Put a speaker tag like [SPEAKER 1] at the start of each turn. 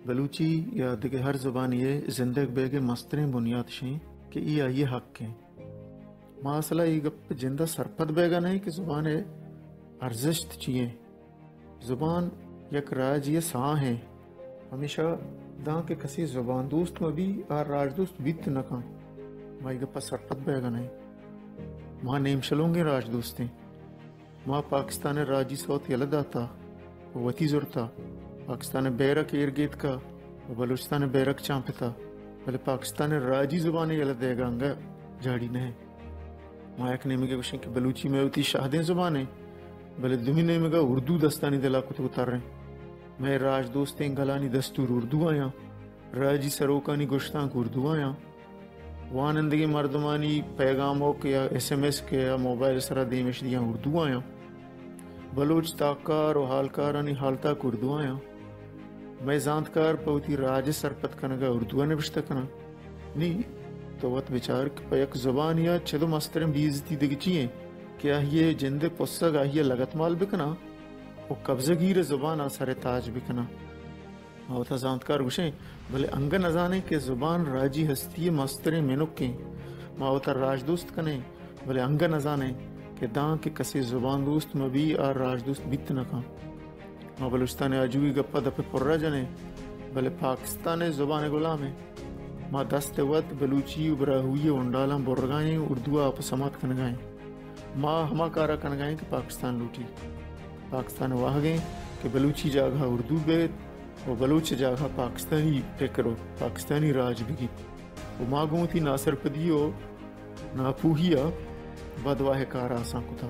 [SPEAKER 1] بلوچی یا دیگه هر زبانیه زندگ بیگه مسترین بنیاد شیں کہ ای آئیے حق ہیں. مسئلہ یہ گپ جندہ سرپت بیگا نہیں کہ زبان ارزشت چیئے. زبان یک راج یہ ساں ہیں ہمیشہ داں کے کسی زبان دوست میں بھی اور راج دوست بیت نکاں مائی گپا سرپت بیگا نہیں. ماں نیم شلوں گے راج دوستیں. ماں پاکستان راجی صوت یلد آتا وطی زرتا پاکستان بیرک ارگیت کا و بلوچستان بیرک چانپتا بلے پاکستان راجی زبان یلد دے گا انگا جاڑی نہیں. ماں ایک نیمگے کشیں کہ بلوچی میں ہوتی شاہدیں زبانیں بلے دومی نیمگا اردو دستانی دلا کتو اتر رہے. میں راج دوستیں گلانی دستور اردو آیا راجی سروکانی گشتان کو اردو آیا وانندگی مردمانی پیغاموں کے یا ایس ایم ایس کے یا موبائل سرا دیمش دیاں اردو آیا بلوچ تاکار و حالکارانی حالتا کو اردو آیا. میں زانتکار پوتی راج سرپت کنگا اردو نوشتا کنا نہیں تو وقت بیچار کہ یک زبان یا چھدو مسترم بیزتی دگی چیئے کیا یہ جند پسگ آئیے لگت مال بکنا وہ قبضہ گیر زبان آسار تاج بکنا. ہوتا زانتکار گوشیں بلے انگا نزانے کہ زبان راجی ہستی مستریں مینکیں ماں ہوتا راج دوست کنے بلے انگا نزانے کہ داں کے کسی زبان دوست مبی اور راج دوست بیت نکاں. ماں بلوچستان آجوی گپا دپے پرہ جنے بلے پاکستان زبان غلامیں ماں دست وقت بلوچی براہوئی انڈالاں برگائیں اردو آپ سمات کنگائیں. ماں ہما کارا کنگائیں کہ پاکستان لوٹی پاکستان واہ گئیں کہ بلوچی جاگہ اردو بیت و بلوچ جاگہ پاکستانی فکرو پاکستانی راج بگی و ماں گوں تھی ناصر پدیو ناپوہیا بدواہ کارا آساں کتا.